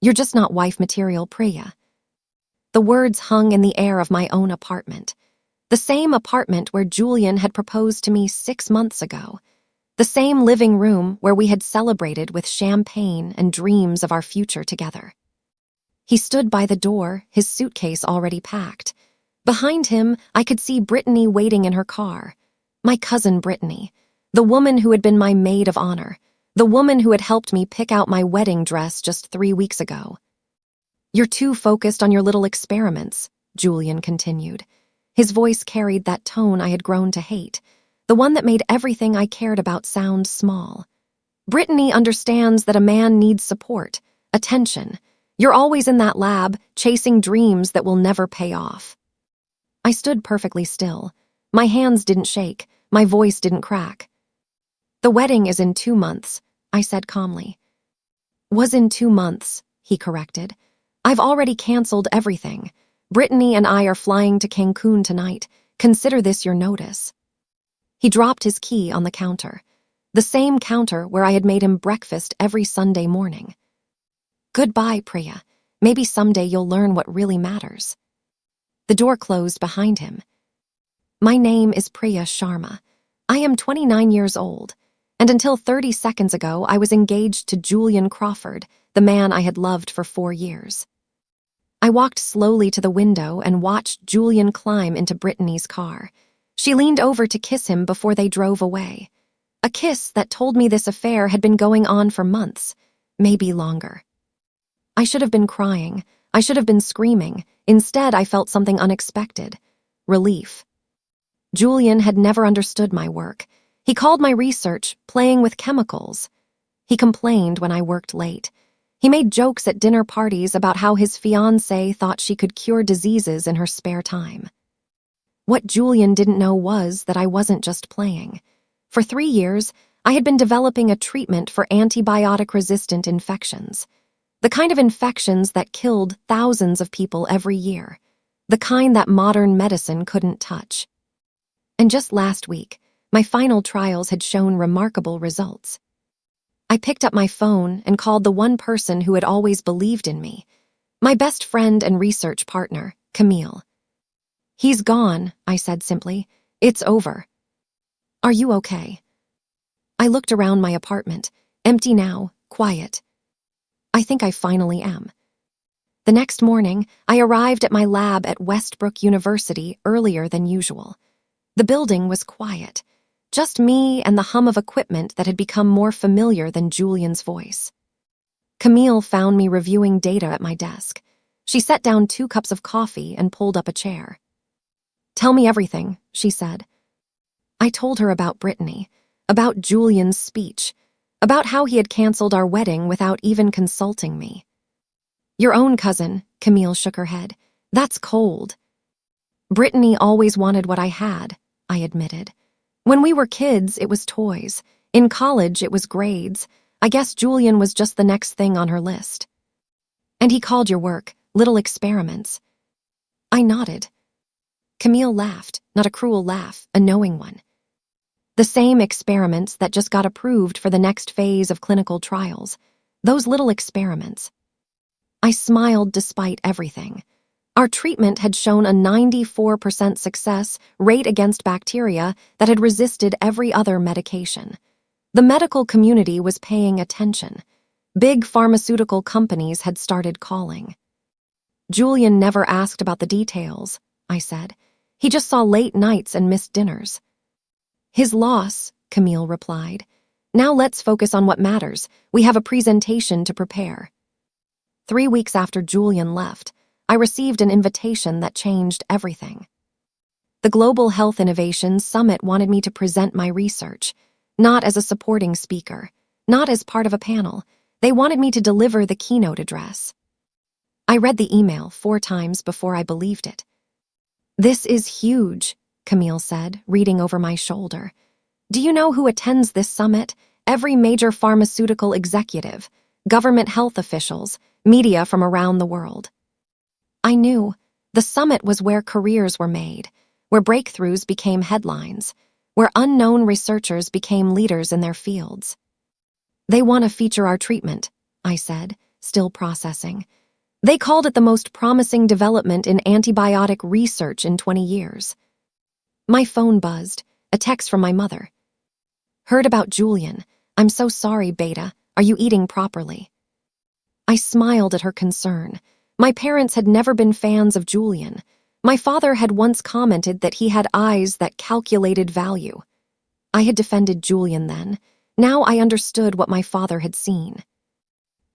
You're just not wife material, Priya. The words hung in the air of my own apartment. The same apartment where Julian had proposed to me 6 months ago. The same living room where we had celebrated with champagne and dreams of our future together. He stood by the door, his suitcase already packed. Behind him, I could see Brittany waiting in her car. My cousin Brittany, the woman who had been my maid of honor, the woman who had helped me pick out my wedding dress just 3 weeks ago. You're too focused on your little experiments, Julian continued. His voice carried that tone I had grown to hate, the one that made everything I cared about sound small. Brittany understands that a man needs support, attention. You're always in that lab, chasing dreams that will never pay off. I stood perfectly still. My hands didn't shake, my voice didn't crack. The wedding is in 2 months, I said calmly. Was in 2 months, he corrected. I've already canceled everything. Brittany and I are flying to Cancun tonight. Consider this your notice. He dropped his key on the counter, the same counter where I had made him breakfast every Sunday morning. Goodbye, Priya. Maybe someday you'll learn what really matters. The door closed behind him. My name is Priya Sharma. I am 29 years old, and until 30 seconds ago I was engaged to Julian Crawford, the man I had loved for 4 years. I walked slowly to the window and watched Julian climb into Brittany's car. She leaned over to kiss him before they drove away. A kiss that told me this affair had been going on for months, maybe longer. I should have been crying. I should have been screaming. Instead, I felt something unexpected. Relief. Julian had never understood my work. He called my research playing with chemicals. He complained when I worked late. He made jokes at dinner parties about how his fiancée thought she could cure diseases in her spare time. What Julian didn't know was that I wasn't just playing. For 3 years, I had been developing a treatment for antibiotic-resistant infections. The kind of infections that killed thousands of people every year. The kind that modern medicine couldn't touch. And just last week, my final trials had shown remarkable results. I picked up my phone and called the one person who had always believed in me, my best friend and research partner, Camille. He's gone, I said simply. It's over. Are you okay? I looked around my apartment, empty now, quiet. I think I finally am. The next morning, I arrived at my lab at Westbrook University earlier than usual. The building was quiet. Just me and the hum of equipment that had become more familiar than Julian's voice. Camille found me reviewing data at my desk. She set down 2 cups of coffee and pulled up a chair. Tell me everything, she said. I told her about Brittany, about Julian's speech, about how he had canceled our wedding without even consulting me. Your own cousin, Camille shook her head. That's cold. Brittany always wanted what I had, I admitted. When we were kids, it was toys. In college, it was grades. I guess Julian was just the next thing on her list. And he called your work, little experiments. I nodded. Camille laughed, not a cruel laugh, a knowing one. The same experiments that just got approved for the next phase of clinical trials. Those little experiments. I smiled despite everything. Our treatment had shown a 94% success rate against bacteria that had resisted every other medication. The medical community was paying attention. Big pharmaceutical companies had started calling. Julian never asked about the details, I said. He just saw late nights and missed dinners. His loss, Camille replied. Now let's focus on what matters. We have a presentation to prepare. 3 weeks after Julian left, I received an invitation that changed everything. The Global Health Innovations Summit wanted me to present my research, not as a supporting speaker, not as part of a panel. They wanted me to deliver the keynote address. I read the email 4 times before I believed it. This is huge, Camille said, reading over my shoulder. Do you know who attends this summit? Every major pharmaceutical executive, government health officials, media from around the world. I knew. The summit was where careers were made, where breakthroughs became headlines, where unknown researchers became leaders in their fields. They want to feature our treatment, I said, still processing. They called it the most promising development in antibiotic research in 20 years. My phone buzzed, a text from my mother. Heard about Julian. I'm so sorry, Beta. Are you eating properly? I smiled at her concern. My parents had never been fans of Julian. My father had once commented that he had eyes that calculated value. I had defended Julian then. Now I understood what my father had seen.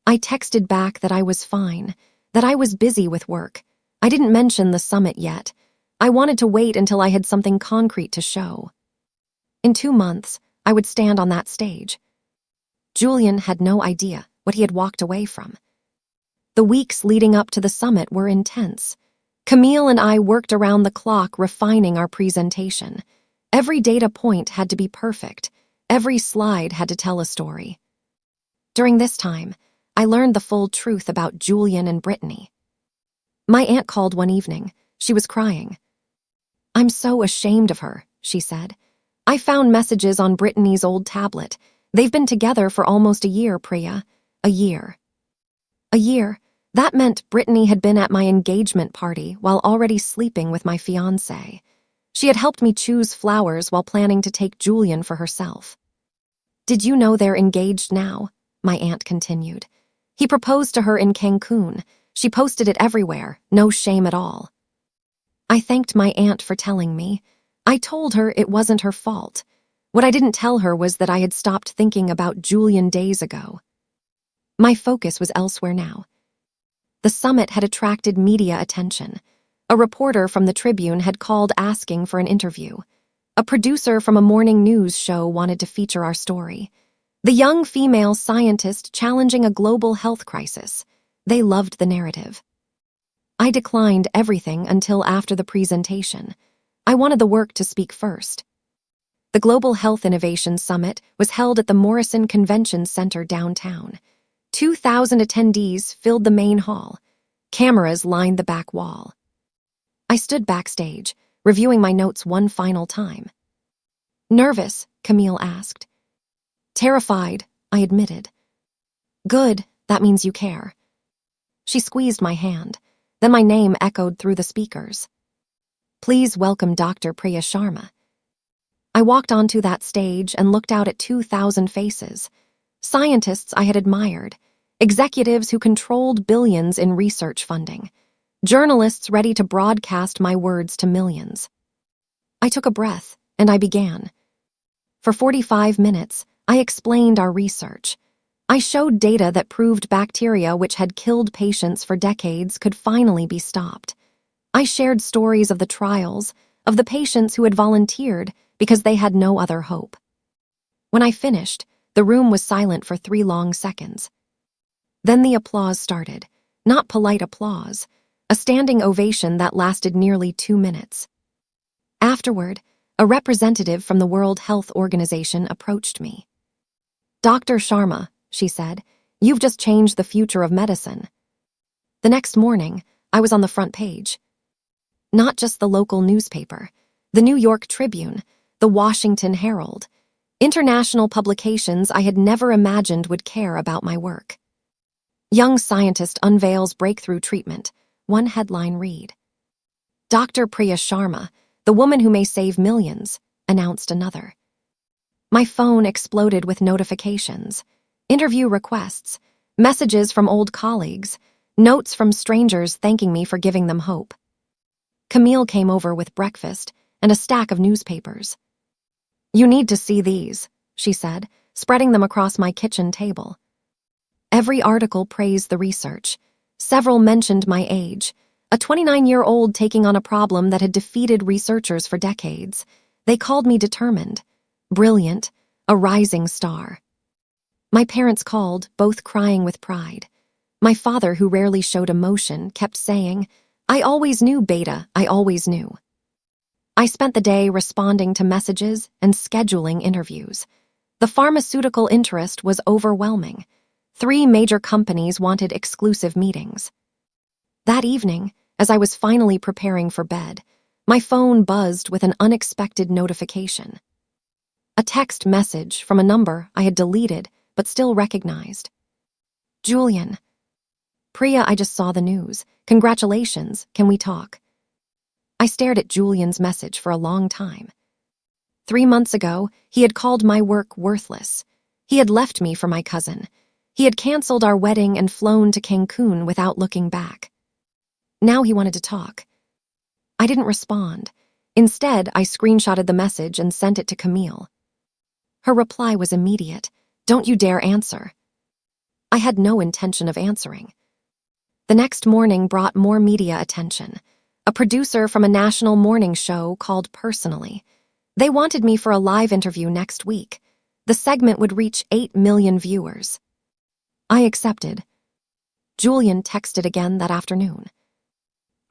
I texted back that I was fine, that I was busy with work. I didn't mention the summit yet. I wanted to wait until I had something concrete to show. In 2 months, I would stand on that stage. Julian had no idea what he had walked away from. The weeks leading up to the summit were intense. Camille and I worked around the clock refining our presentation. Every data point had to be perfect. Every slide had to tell a story. During this time, I learned the full truth about Julian and Brittany. My aunt called one evening. She was crying. I'm so ashamed of her, she said. I found messages on Brittany's old tablet. They've been together for almost a year, Priya. A year. A year. That meant Brittany had been at my engagement party while already sleeping with my fiancé. She had helped me choose flowers while planning to take Julian for herself. Did you know they're engaged now? My aunt continued. He proposed to her in Cancun. She posted it everywhere, no shame at all. I thanked my aunt for telling me. I told her it wasn't her fault. What I didn't tell her was that I had stopped thinking about Julian days ago. My focus was elsewhere now. The summit had attracted media attention. A reporter from the Tribune had called asking for an interview. A producer from a morning news show wanted to feature our story. The young female scientist challenging a global health crisis. They loved the narrative. I declined everything until after the presentation. I wanted the work to speak first. The Global Health Innovation Summit was held at the Morrison Convention Center downtown. 2,000 attendees filled the main hall. Cameras lined the back wall. I stood backstage, reviewing my notes one final time. Nervous? Camille asked. Terrified, I admitted. Good, that means you care. She squeezed my hand. Then my name echoed through the speakers. Please welcome Dr. Priya Sharma. I walked onto that stage and looked out at 2,000 faces. Scientists I had admired, executives who controlled billions in research funding, journalists ready to broadcast my words to millions. I took a breath, and I began. For 45 minutes, I explained our research. I showed data that proved bacteria which had killed patients for decades could finally be stopped. I shared stories of the trials, of the patients who had volunteered because they had no other hope. When I finished, the room was silent for 3 long seconds. Then the applause started, not polite applause, a standing ovation that lasted nearly 2 minutes. Afterward, a representative from the World Health Organization approached me. Dr. Sharma, she said, you've just changed the future of medicine. The next morning, I was on the front page. Not just the local newspaper, the New York Tribune, the Washington Herald, international publications I had never imagined would care about my work. Young scientist unveils breakthrough treatment, one headline read. Dr. Priya Sharma, the woman who may save millions, announced another. My phone exploded with notifications, interview requests, messages from old colleagues, notes from strangers thanking me for giving them hope. Camille came over with breakfast and a stack of newspapers. You need to see these, she said, spreading them across my kitchen table. Every article praised the research. Several mentioned my age, a 29-year-old taking on a problem that had defeated researchers for decades. They called me determined, brilliant, a rising star. My parents called, both crying with pride. My father, who rarely showed emotion, kept saying, I always knew, Beta, I always knew. I spent the day responding to messages and scheduling interviews. The pharmaceutical interest was overwhelming. 3 major companies wanted exclusive meetings. That evening, as I was finally preparing for bed, my phone buzzed with an unexpected notification. A text message from a number I had deleted but still recognized. Julian. Priya, I just saw the news. Congratulations, can we talk? I stared at Julian's message for a long time. 3 months ago, he had called my work worthless. He had left me for my cousin. He had canceled our wedding and flown to Cancun without looking back. Now he wanted to talk. I didn't respond. Instead, I screenshotted the message and sent it to Camille. Her reply was immediate. Don't you dare answer. I had no intention of answering. The next morning brought more media attention. A producer from a national morning show called personally. They wanted me for a live interview next week. The segment would reach 8 million viewers. I accepted. Julian texted again that afternoon.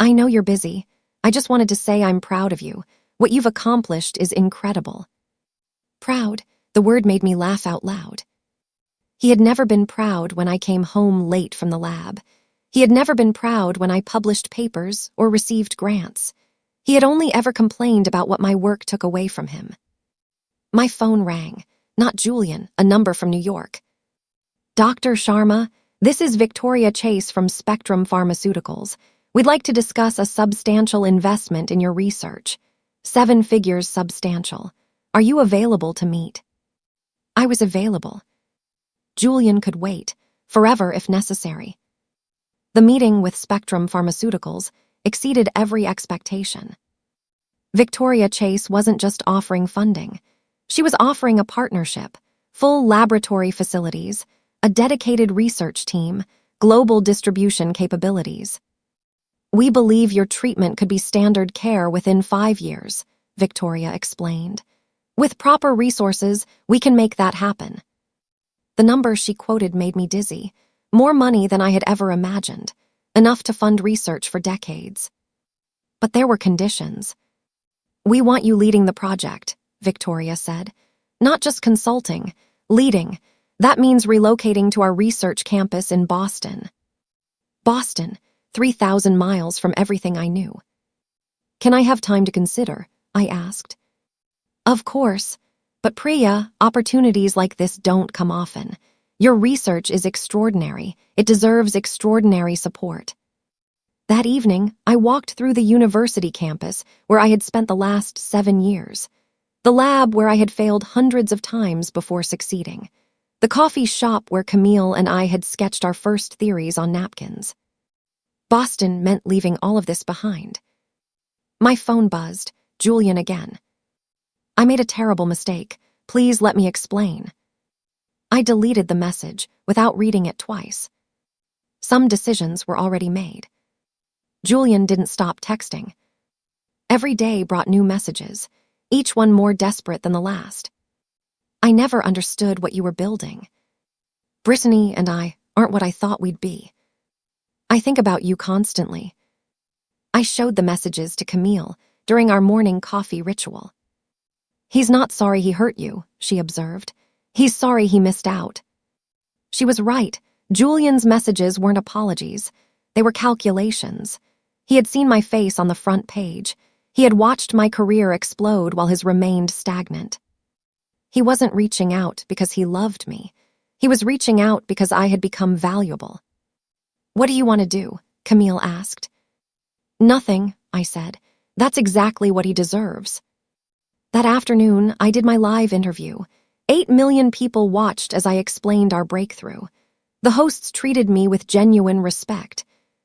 I know you're busy. I just wanted to say I'm proud of you. What you've accomplished is incredible. Proud, the word made me laugh out loud. He had never been proud when I came home late from the lab. He had never been proud when I published papers or received grants. He had only ever complained about what my work took away from him. My phone rang. Not Julian, a number from New York. Dr. Sharma, this is Victoria Chase from Spectrum Pharmaceuticals. We'd like to discuss a substantial investment in your research. 7 figures substantial. Are you available to meet? I was available. Julian could wait, forever if necessary. The meeting with Spectrum Pharmaceuticals exceeded every expectation. Victoria Chase wasn't just offering funding. She was offering a partnership, full laboratory facilities, a dedicated research team, global distribution capabilities. We believe your treatment could be standard care within 5 years, Victoria explained. With proper resources, we can make that happen. The number she quoted made me dizzy. More money than I had ever imagined, enough to fund research for decades. But there were conditions. We want you leading the project, Victoria said. Not just consulting, leading. That means relocating to our research campus in Boston. Boston, 3,000 miles from everything I knew. Can I have time to consider? I asked. Of course, but Priya, opportunities like this don't come often. Your research is extraordinary. It deserves extraordinary support. That evening, I walked through the university campus where I had spent the last 7 years. The lab where I had failed hundreds of times before succeeding. The coffee shop where Camille and I had sketched our first theories on napkins. Boston meant leaving all of this behind. My phone buzzed. Julian again. I made a terrible mistake. Please let me explain. I deleted the message without reading it twice. Some decisions were already made. Julian didn't stop texting. Every day brought new messages, each one more desperate than the last. I never understood what you were building. Brittany and I aren't what I thought we'd be. I think about you constantly. I showed the messages to Camille during our morning coffee ritual. He's not sorry he hurt you, she observed. He's sorry he missed out. She was right. Julian's messages weren't apologies. They were calculations. He had seen my face on the front page. He had watched my career explode while his remained stagnant. He wasn't reaching out because he loved me. He was reaching out because I had become valuable. What do you want to do? Camille asked. Nothing, I said. That's exactly what he deserves. That afternoon, I did my live interview. 8 million people watched as I explained our breakthrough. The hosts treated me with genuine respect.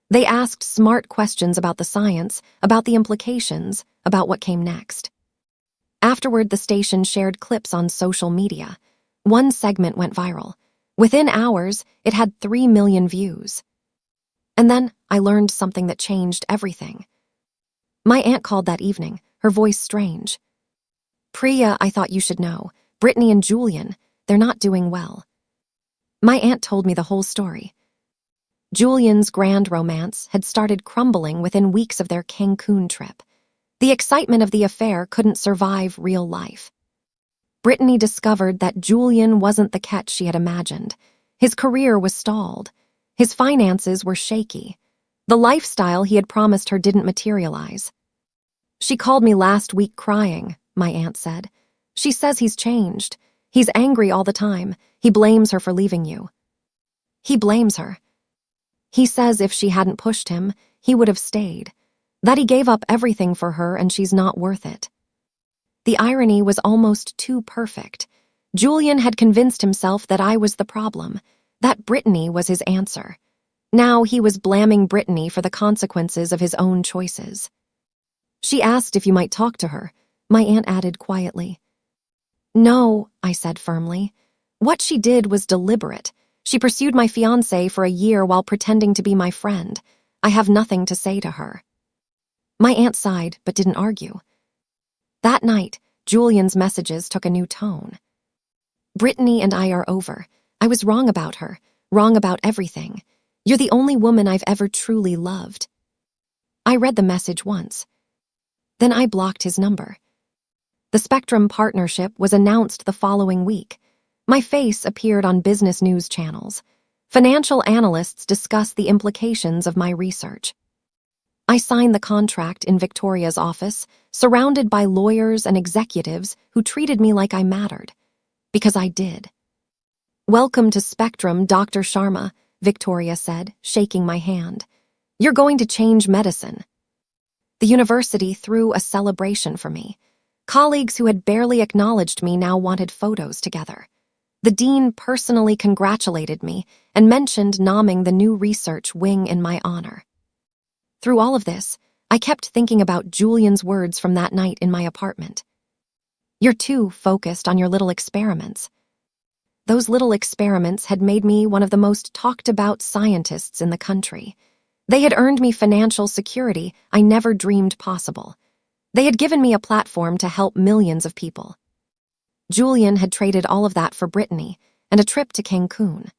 They asked smart questions about the science, about the implications, about what came next. Afterward, the station shared clips on social media. One segment went viral. Within hours, it had 3 million views. And then I learned something that changed everything. My aunt called that evening, her voice strange. Priya, I thought you should know. Brittany and Julian, they're not doing well. My aunt told me the whole story. Julian's grand romance had started crumbling within weeks of their Cancun trip. The excitement of the affair couldn't survive real life. Brittany discovered that Julian wasn't the catch she had imagined. His career was stalled. His finances were shaky. The lifestyle he had promised her didn't materialize. She called me last week crying, my aunt said. She says he's changed. He's angry all the time. He blames her for leaving you. He blames her. He says if she hadn't pushed him, he would have stayed. That he gave up everything for her and she's not worth it. The irony was almost too perfect. Julian had convinced himself that I was the problem, that Brittany was his answer. Now he was blaming Brittany for the consequences of his own choices. She asked if you might talk to her, my aunt added quietly. No, I said firmly. What she did was deliberate. She pursued my fiancé for a year while pretending to be my friend. I have nothing to say to her. My aunt sighed, but didn't argue. That night, Julian's messages took a new tone. Brittany and I are over. I was wrong about her, wrong about everything. You're the only woman I've ever truly loved. I read the message once. Then I blocked his number. The Spectrum partnership was announced the following week. My face appeared on business news channels. Financial analysts discussed the implications of my research. I signed the contract in Victoria's office, surrounded by lawyers and executives who treated me like I mattered. Because I did. Welcome to Spectrum, Dr. Sharma, Victoria said, shaking my hand. You're going to change medicine. The university threw a celebration for me. Colleagues who had barely acknowledged me now wanted photos together. The dean personally congratulated me and mentioned nomming the new research wing in my honor. Through all of this, I kept thinking about Julian's words from that night in my apartment. You're too focused on your little experiments. Those little experiments had made me one of the most talked-about scientists in the country. They had earned me financial security I never dreamed possible. They had given me a platform to help millions of people. Julian had traded all of that for Brittany and a trip to Cancun.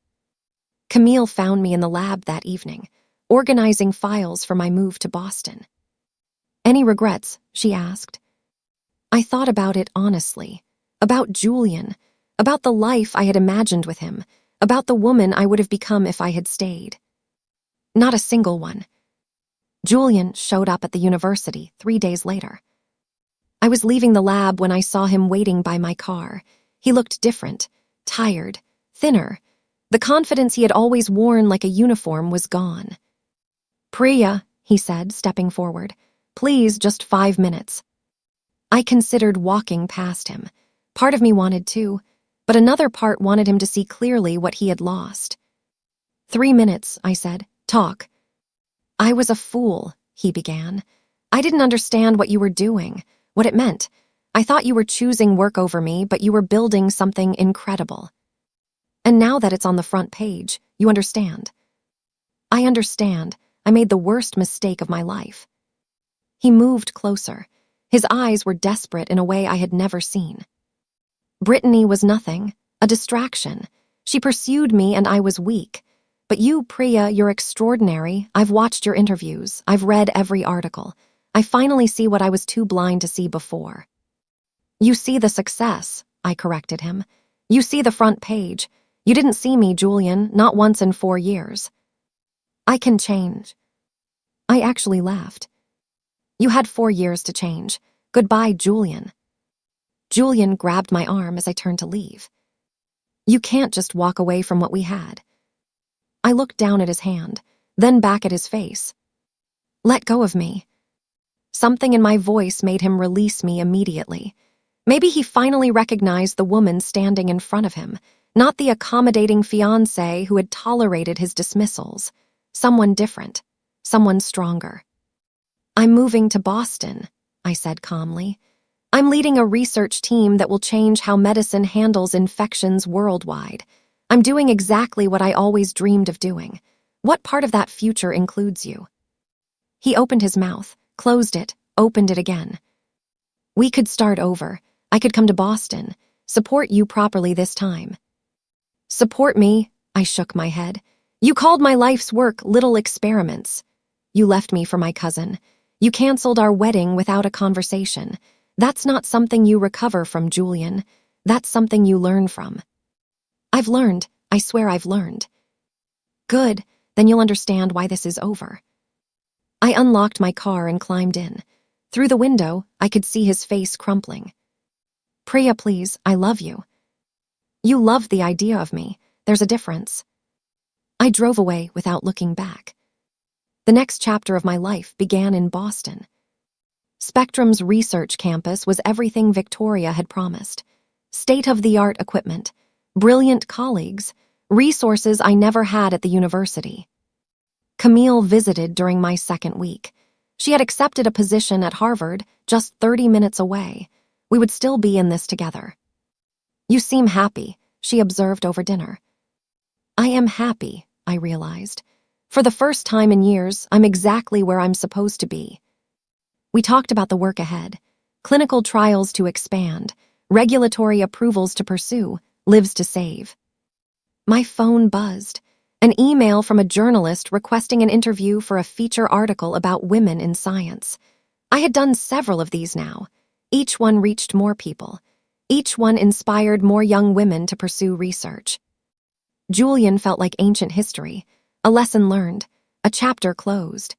Camille found me in the lab that evening, organizing files for my move to Boston. Any regrets? She asked. I thought about it honestly, about Julian, about the life I had imagined with him, about the woman I would have become if I had stayed. Not a single one. Julian showed up at the university 3 days later. I was leaving the lab when I saw him waiting by my car. He looked different, tired, thinner. The confidence he had always worn like a uniform was gone. Priya, he said, stepping forward. Please, just 5 minutes. I considered walking past him. Part of me wanted to, but another part wanted him to see clearly what he had lost. 3 minutes, I said. Talk. I was a fool, he began. I didn't understand what you were doing, what it meant. I thought you were choosing work over me, but you were building something incredible. And now that it's on the front page, you understand. I understand. I made the worst mistake of my life. He moved closer. His eyes were desperate in a way I had never seen. Brittany was nothing, a distraction. She pursued me and I was weak. But you, Priya, you're extraordinary. I've watched your interviews. I've read every article. I finally see what I was too blind to see before. You see the success, I corrected him. You see the front page. You didn't see me, Julian, not once in 4 years. I can change. I actually laughed. You had 4 years to change. Goodbye, Julian. Julian grabbed my arm as I turned to leave. You can't just walk away from what we had. I looked down at his hand, then back at his face. Let go of me. Something in my voice made him release me immediately. Maybe he finally recognized the woman standing in front of him, not the accommodating fiancé who had tolerated his dismissals. Someone different, someone stronger. I'm moving to Boston, I said calmly. I'm leading a research team that will change how medicine handles infections worldwide. I'm doing exactly what I always dreamed of doing. What part of that future includes you? He opened his mouth, closed it, opened it again. We could start over. I could come to Boston, support you properly this time. Support me? I shook my head. You called my life's work little experiments. You left me for my cousin. You canceled our wedding without a conversation. That's not something you recover from, Julian. That's something you learn from. I've learned. I swear I've learned. Good, then you'll understand why this is over. I unlocked my car and climbed in. Through the window, I could see his face crumpling. Priya, please, I love you. You love the idea of me. There's a difference. I drove away without looking back. The next chapter of my life began in Boston. Spectrum's research campus was everything Victoria had promised. State-of-the-art equipment, brilliant colleagues, resources I never had at the university. Camille visited during my second week. She had accepted a position at Harvard just 30 minutes away. We would still be in this together. "You seem happy," she observed over dinner. "I am happy," I realized. "For the first time in years, I'm exactly where I'm supposed to be." We talked about the work ahead, clinical trials to expand, regulatory approvals to pursue, lives to save. My phone buzzed. An email from a journalist requesting an interview for a feature article about women in science. I had done several of these now. Each one reached more people. Each one inspired more young women to pursue research. Julian felt like ancient history, a lesson learned, a chapter closed.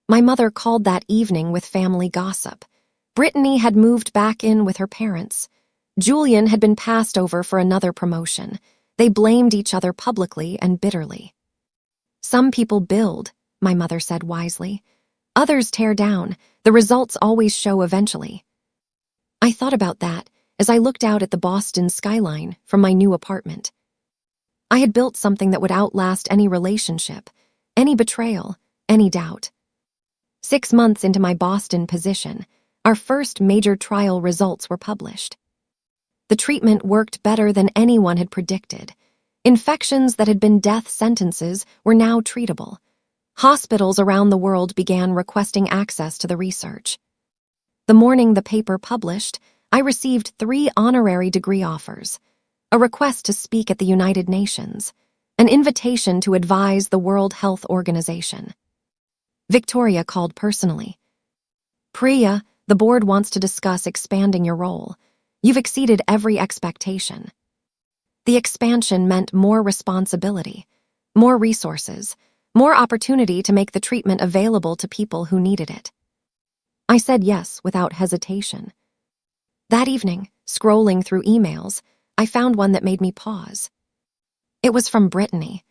My mother called that evening with family gossip. Brittany had moved back in with her parents. Julian had been passed over for another promotion. They blamed each other publicly and bitterly. "Some people build," my mother said wisely. "Others tear down. The results always show eventually." I thought about that as I looked out at the Boston skyline from my new apartment. I had built something that would outlast any relationship, any betrayal, any doubt. 6 months into my Boston position, our first major trial results were published. The treatment worked better than anyone had predicted. Infections that had been death sentences were now treatable. Hospitals around the world began requesting access to the research. The morning the paper published, I received 3 honorary degree offers, a request to speak at the United Nations, an invitation to advise the World Health Organization. Victoria called personally. "Priya, the board wants to discuss expanding your role. You've exceeded every expectation." The expansion meant more responsibility, more resources, more opportunity to make the treatment available to people who needed it. I said yes without hesitation. That evening, scrolling through emails, I found one that made me pause. It was from Brittany.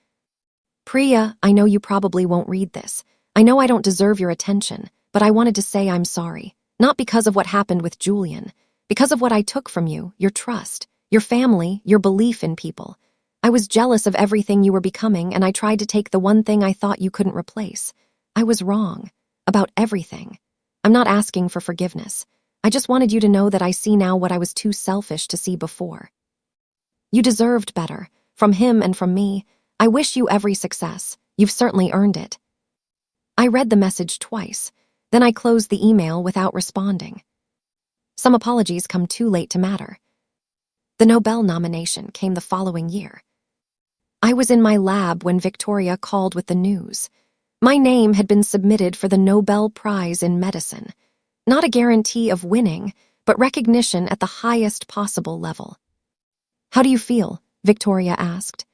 "Priya, I know you probably won't read this. I know I don't deserve your attention, but I wanted to say I'm sorry. Not because of what happened with Julian, because of what I took from you, your trust, your family, your belief in people. I was jealous of everything you were becoming, and I tried to take the one thing I thought you couldn't replace. I was wrong. About everything. I'm not asking for forgiveness. I just wanted you to know that I see now what I was too selfish to see before. You deserved better, from him and from me. I wish you every success. You've certainly earned it." I read the message twice, then I closed the email without responding. Some apologies come too late to matter. The Nobel nomination came the following year. I was in my lab when Victoria called with the news. My name had been submitted for the Nobel Prize in Medicine. Not a guarantee of winning, but recognition at the highest possible level. "How do you feel?" Victoria asked.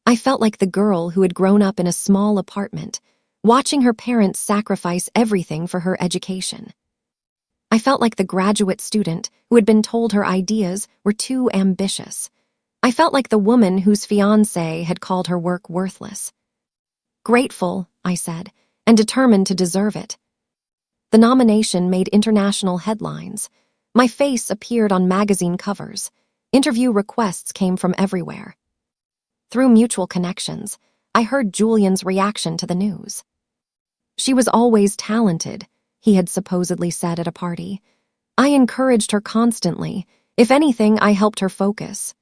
I felt like the girl who had grown up in a small apartment, watching her parents sacrifice everything for her education. I felt like the graduate student who had been told her ideas were too ambitious. I felt like the woman whose fiancé had called her work worthless. "Grateful," I said, "and determined to deserve it." The nomination made international headlines. My face appeared on magazine covers. Interview requests came from everywhere. Through mutual connections, I heard Julian's reaction to the news. "She was always talented," he had supposedly said at a party. "I encouraged her constantly. If anything, I helped her focus."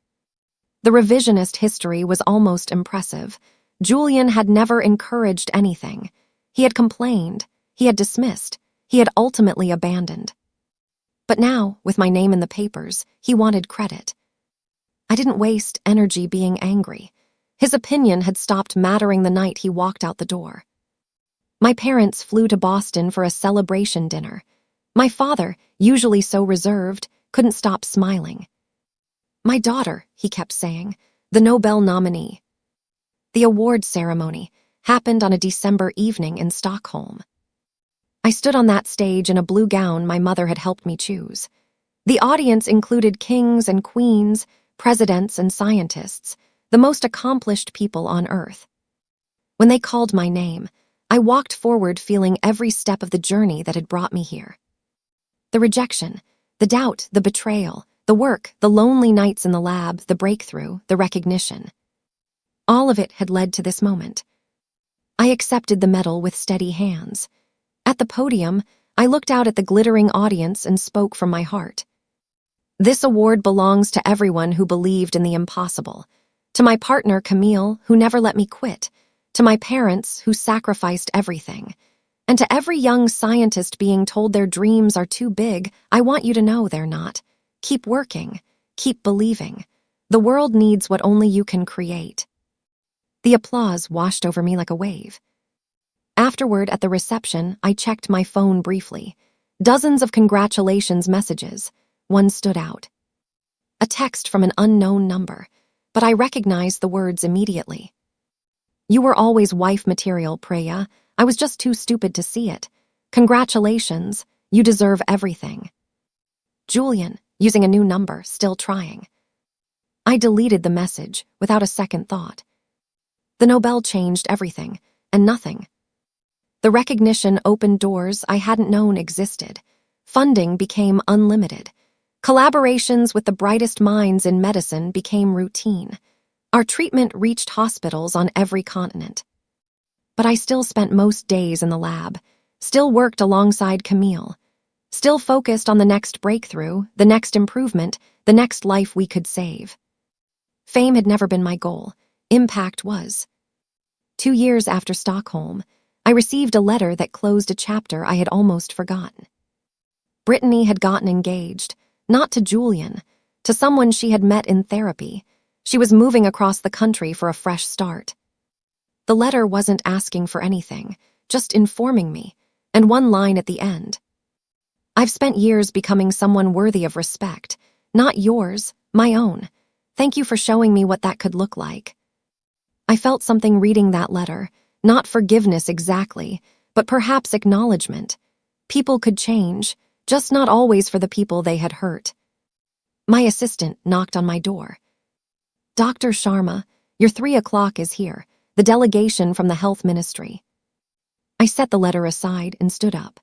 The revisionist history was almost impressive. Julian had never encouraged anything. He had complained. He had dismissed. He had ultimately abandoned. But now, with my name in the papers, he wanted credit. I didn't waste energy being angry. His opinion had stopped mattering the night he walked out the door. My parents flew to Boston for a celebration dinner. My father, usually so reserved, couldn't stop smiling. "My daughter," he kept saying, "the Nobel nominee." The award ceremony happened on a December evening in Stockholm. I stood on that stage in a blue gown my mother had helped me choose. The audience included kings and queens, presidents and scientists, the most accomplished people on Earth. When they called my name, I walked forward feeling every step of the journey that had brought me here. The rejection, the doubt, the betrayal, the work, the lonely nights in the lab, the breakthrough, the recognition. All of it had led to this moment. I accepted the medal with steady hands. At the podium, I looked out at the glittering audience and spoke from my heart. This award belongs to everyone who believed in the impossible. To my partner, Camille, who never let me quit. To my parents, who sacrificed everything. And to every young scientist being told their dreams are too big, I want you to know they're not. Keep working. Keep believing. The world needs what only you can create. The applause washed over me like a wave. Afterward, at the reception, I checked my phone briefly. Dozens of congratulations messages. One stood out. A text from an unknown number, but I recognized the words immediately. You were always wife material, Priya. I was just too stupid to see it. Congratulations. You deserve everything. Julian, using a new number, still trying. I deleted the message without a second thought. The Nobel changed everything, and nothing. The recognition opened doors I hadn't known existed. Funding became unlimited. Collaborations with the brightest minds in medicine became routine. Our treatment reached hospitals on every continent. But I still spent most days in the lab, still worked alongside Camille, still focused on the next breakthrough, the next improvement, the next life we could save. Fame had never been my goal. Impact was. 2 years after Stockholm, I received a letter that closed a chapter I had almost forgotten. Brittany had gotten engaged, not to Julian, to someone she had met in therapy. She was moving across the country for a fresh start. The letter wasn't asking for anything, just informing me, and one line at the end. I've spent years becoming someone worthy of respect, not yours, my own. Thank you for showing me what that could look like. I felt something reading that letter, not forgiveness exactly, but perhaps acknowledgement. People could change, just not always for the people they had hurt. My assistant knocked on my door. Dr. Sharma, your 3 o'clock is here, the delegation from the health ministry. I set the letter aside and stood up.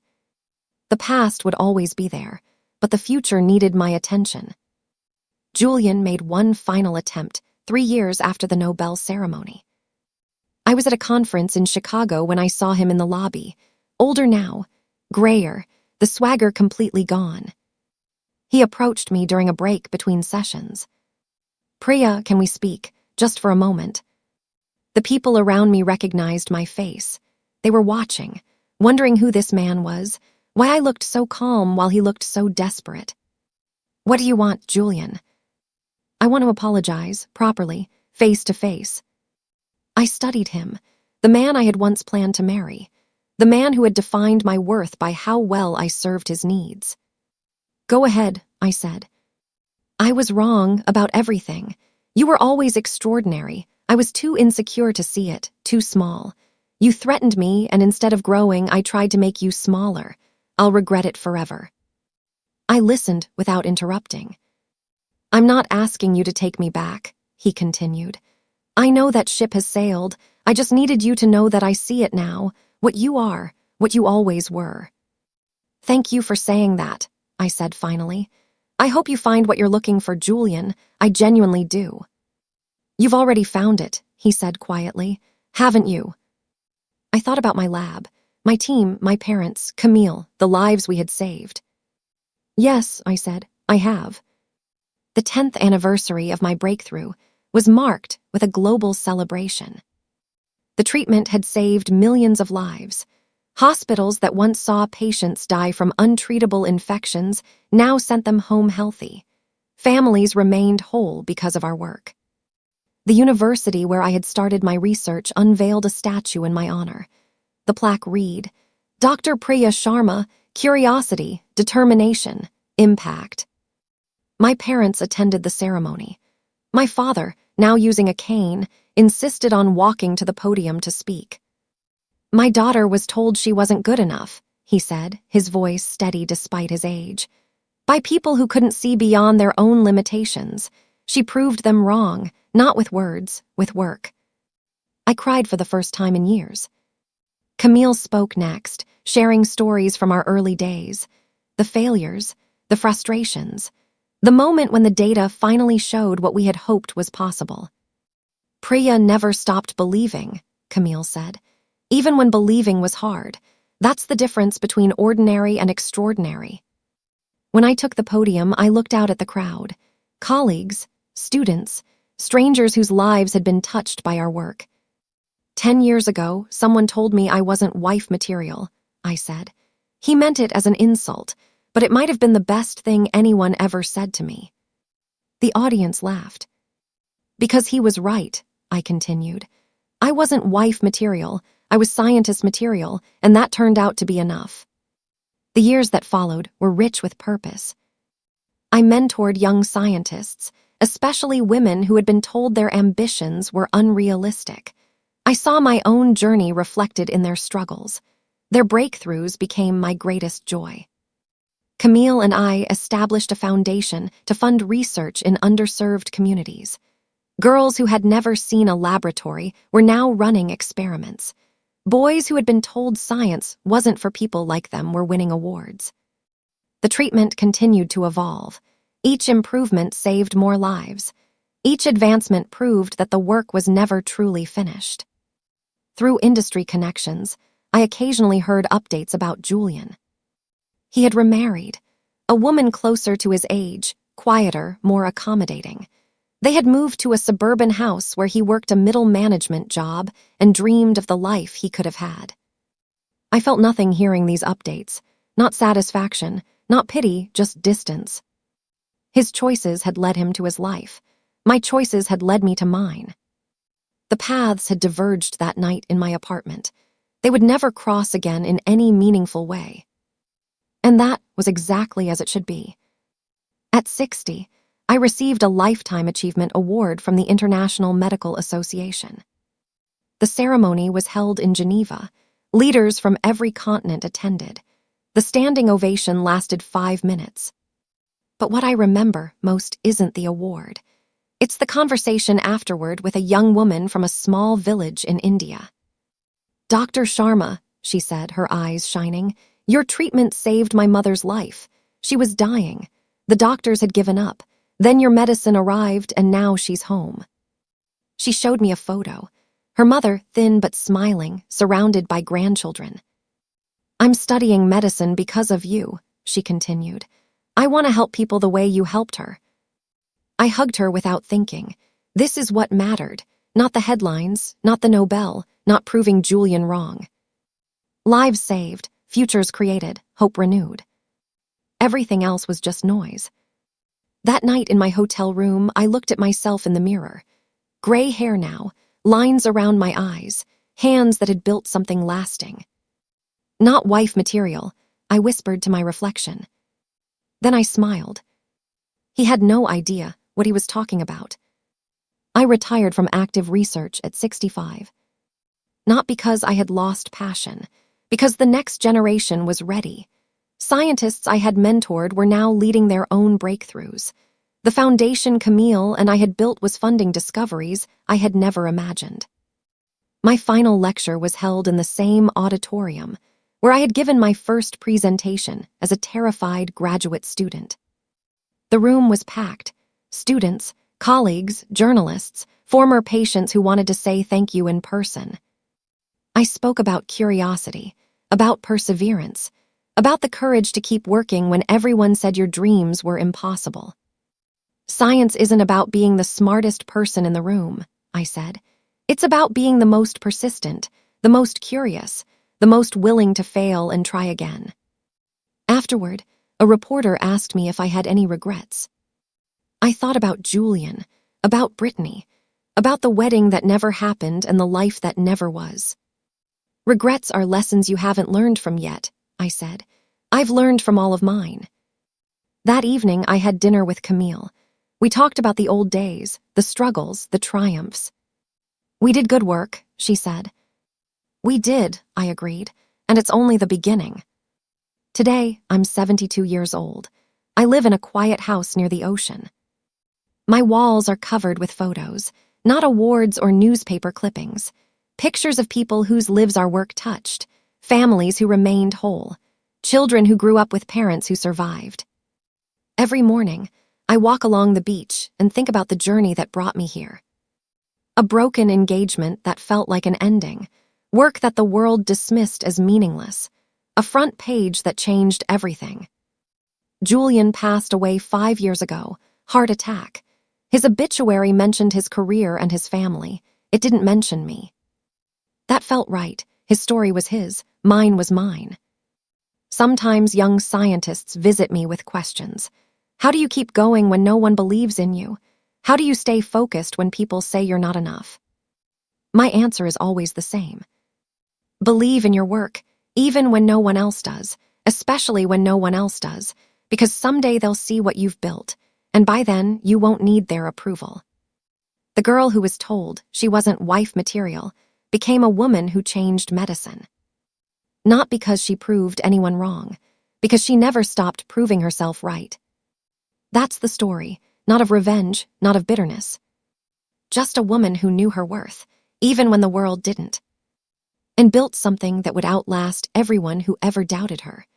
The past would always be there, but the future needed my attention. Julian made one final attempt 3 years after the Nobel ceremony. I was at a conference in Chicago when I saw him in the lobby, older now, grayer, the swagger completely gone. He approached me during a break between sessions. Priya, can we speak, just for a moment? The people around me recognized my face. They were watching, wondering who this man was, why I looked so calm while he looked so desperate. What do you want, Julian? I want to apologize, properly, face to face. I studied him, the man I had once planned to marry, the man who had defined my worth by how well I served his needs. Go ahead, I said. I was wrong about everything. You were always extraordinary. I was too insecure to see it, too small. You threatened me, and instead of growing, I tried to make you smaller. I'll regret it forever. I listened without interrupting. I'm not asking you to take me back, he continued. I know that ship has sailed. I just needed you to know that I see it now, what you are, what you always were. Thank you for saying that, I said finally. I hope you find what you're looking for, Julian. I genuinely do. You've already found it, he said quietly. Haven't you? I thought about my lab, my team, my parents, Camille, the lives we had saved. Yes, I said, I have. The 10th anniversary of my breakthrough was marked with a global celebration. The treatment had saved millions of lives. Hospitals that once saw patients die from untreatable infections now sent them home healthy. Families remained whole because of our work. The university where I had started my research unveiled a statue in my honor. The plaque read, Dr. Priya Sharma, Curiosity, Determination, Impact. My parents attended the ceremony. My father, now using a cane, insisted on walking to the podium to speak. My daughter was told she wasn't good enough, he said, his voice steady despite his age. By people who couldn't see beyond their own limitations. She proved them wrong, not with words, with work. I cried for the first time in years. Camille spoke next, sharing stories from our early days. The failures, the frustrations, the moment when the data finally showed what we had hoped was possible. Priya never stopped believing, Camille said. Even when believing was hard. That's the difference between ordinary and extraordinary. When I took the podium, I looked out at the crowd. Colleagues, students, strangers whose lives had been touched by our work. 10 years ago, someone told me I wasn't wife material, I said. He meant it as an insult, but it might have been the best thing anyone ever said to me. The audience laughed. Because he was right, I continued. I wasn't wife material, I was scientist material, and that turned out to be enough. The years that followed were rich with purpose. I mentored young scientists, especially women who had been told their ambitions were unrealistic. I saw my own journey reflected in their struggles. Their breakthroughs became my greatest joy. Camille and I established a foundation to fund research in underserved communities. Girls who had never seen a laboratory were now running experiments. Boys who had been told science wasn't for people like them were winning awards. The treatment continued to evolve. Each improvement saved more lives. Each advancement proved that the work was never truly finished. Through industry connections, I occasionally heard updates about Julian. He had remarried, a woman closer to his age, quieter, more accommodating. They had moved to a suburban house where he worked a middle management job and dreamed of the life he could have had. I felt nothing hearing these updates, not satisfaction, not pity, just distance. His choices had led him to his life. My choices had led me to mine. The paths had diverged that night in my apartment. They would never cross again in any meaningful way. And that was exactly as it should be. At 60, I received a Lifetime Achievement Award from the International Medical Association. The ceremony was held in Geneva. Leaders from every continent attended. The standing ovation lasted 5 minutes. But what I remember most isn't the award. It's the conversation afterward with a young woman from a small village in India. Dr. Sharma, she said, her eyes shining, your treatment saved my mother's life. She was dying. The doctors had given up. Then your medicine arrived, and now she's home. She showed me a photo. Her mother, thin but smiling, surrounded by grandchildren. I'm studying medicine because of you, she continued. I want to help people the way you helped her. I hugged her without thinking. This is what mattered, not the headlines, not the Nobel, not proving Julian wrong. Lives saved, futures created, hope renewed. Everything else was just noise. That night in my hotel room, I looked at myself in the mirror. Gray hair now, lines around my eyes, hands that had built something lasting. Not wife material, I whispered to my reflection. Then I smiled. He had no idea what he was talking about. I retired from active research at 65. Not because I had lost passion, because the next generation was ready. Scientists I had mentored were now leading their own breakthroughs. The foundation Camille and I had built was funding discoveries I had never imagined. My final lecture was held in the same auditorium where I had given my first presentation as a terrified graduate student. The room was packed. Students, colleagues, journalists, former patients who wanted to say thank you in person. I spoke about curiosity, about perseverance, about the courage to keep working when everyone said your dreams were impossible. Science isn't about being the smartest person in the room, I said. It's about being the most persistent, the most curious, the most willing to fail and try again. Afterward, a reporter asked me if I had any regrets. I thought about Julian, about Brittany, about the wedding that never happened and the life that never was. Regrets are lessons you haven't learned from yet, I said. I've learned from all of mine. That evening, I had dinner with Camille. We talked about the old days, the struggles, the triumphs. We did good work, she said. We did, I agreed, and it's only the beginning. Today, I'm 72 years old. I live in a quiet house near the ocean. My walls are covered with photos, not awards or newspaper clippings. Pictures of people whose lives our work touched, families who remained whole, children who grew up with parents who survived. Every morning, I walk along the beach and think about the journey that brought me here. A broken engagement that felt like an ending, work that the world dismissed as meaningless, a front page that changed everything. Julian passed away 5 years ago, heart attack. His obituary mentioned his career and his family. It didn't mention me. That felt right. His story was his, mine was mine. Sometimes young scientists visit me with questions. How do you keep going when no one believes in you? How do you stay focused when people say you're not enough? My answer is always the same. Believe in your work, even when no one else does, especially when no one else does, because someday they'll see what you've built, and by then you won't need their approval. The girl who was told she wasn't wife material became a woman who changed medicine. Not because she proved anyone wrong, because she never stopped proving herself right. That's the story, not of revenge, not of bitterness. Just a woman who knew her worth, even when the world didn't, and built something that would outlast everyone who ever doubted her.